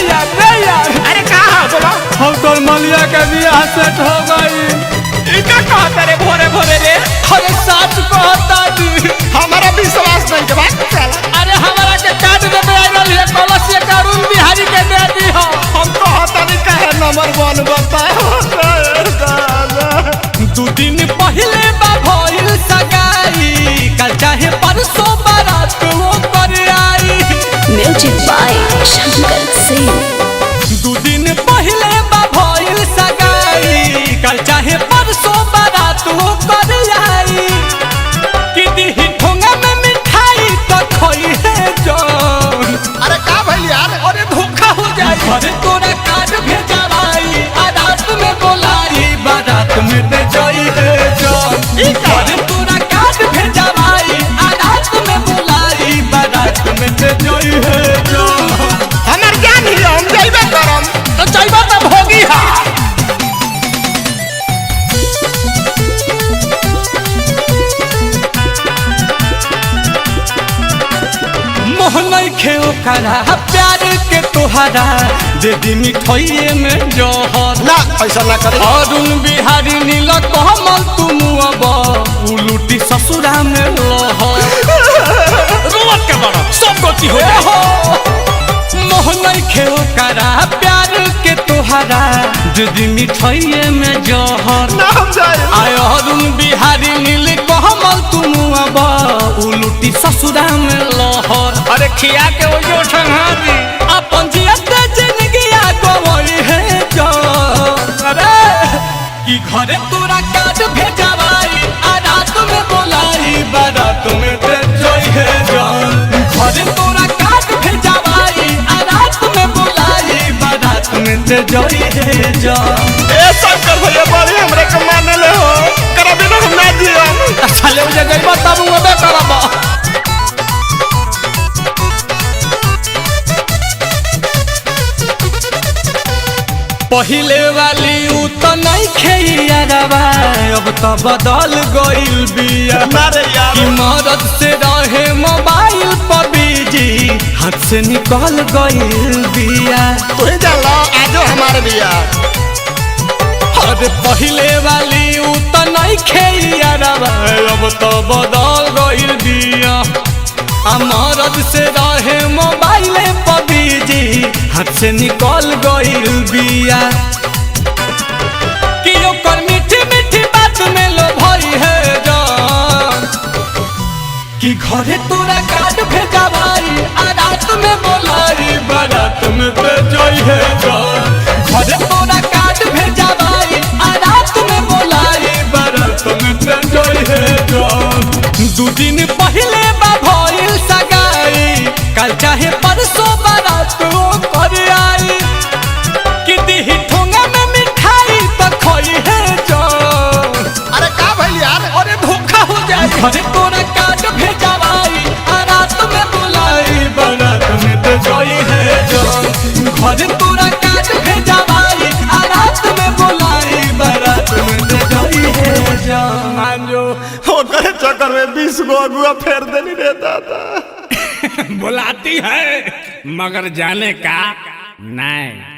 यार अरे कहा बोला हम तो मलिया के बियाह सेट हो गई। इनका कहता रे भोरे भोरे रे। अरे सच कहता जी हमारा विश्वास नहीं के बात चला। अरे हमारा के काट देबे आइल है कलसिया करुण बिहारी के दे दी हो। हम कहता नहीं कहे नंबर 1 बताओ। दू दिन पहले बा भइल सगाई कल चाहे परसों बारात वो कर आई। Music by Shankar Singh. दू दिन पहले बा भइल सगाई कल चाहे परसों बारात वो कर आई। कि दी ठोंगा में मिठाई तो खोई है जान। अरे का भइल यार। अरे धोखा हो जाए अरे तोरा कार्ड भेजवाई रात में बोलाई बारात में दे जाई है जान। अरे तोरा कार्ड भेजवाई रात में बोलाई बारात में दे जाई है जान। हमर जान ही हम जाइबे करम तो जाइबा त भोगी हा। मोहन खेओ करा प्यार के तोहरा दे दी मिठाइए में जहर। ना ऐसा ना करे। अरुण बिहारी नील कमल तुम अब उलूटी ससुरा में लहर। रोवत के बड़ा सब गोची हो मोहन खेओ करा प्यार के तोहरा दे दी मिठाइए में जहर। ना हम जाए। आय अरुण बिहारी नील कमल तुम अब उलूटी ससुरा में लहर। अरे खिया के वो जो ठंगा दी अपन जियत जिंदगी गवई है जान। अरे कि घरे तोरा कार्ड भेजवाई रात में बोलाई बारात में दे जाई है जान। घरे तोरा कार्ड भेजवाई रात में बोलाई बारात में दे जाई है जान। ए शंकर भैया बड़ी हमरे के माने ले हो करबे ना हम ना दियो। चले उजे गइबा तब उबे करबा। पहिले वाली उ तो नहीं खेइयारवा अब तो बदल गइल बिया। अरे यार कि मदद से रहे मोबाइल पर बिजी हाथ से निकल गइल बिया। तू ही जान लो आजो हमारे बिया। अरे पहिले वाली उ तो नहीं खेइयारवा अब तो बदल गइल बिया। मदद से रहे मोबाइल पर बिजी हाथ से निकल गइल बिया। कि ओकर मीठी मीठी बात में लो भई है जान। कि घरे तोरा कार्ड भेजवाई रात में बोलाई बारात में दे जाई है जान। घरे तोरा कार्ड भेजवाई रात में बोलाई बारात में दे जाई है जान। दू दिन पहले बा भइल सगाई कल चाहे परसों बारात वो कर आई। कि दी ठोंगा में मिठाई तो खोई है जान। अरे का भइल यार। अरे धोखा हो जाए घरे तोरा कार्ड भेजवाई रात में बोलाई बारात में दे जाई है जान। घरे तोरा कार्ड भेजवाई रात में बोलाई बारात में दे जाई है जान। जो ओकरे चक्कर में 20 गो अगुआ फेर देनी रे दादा। बुलाती है मगर जाने का नहीं।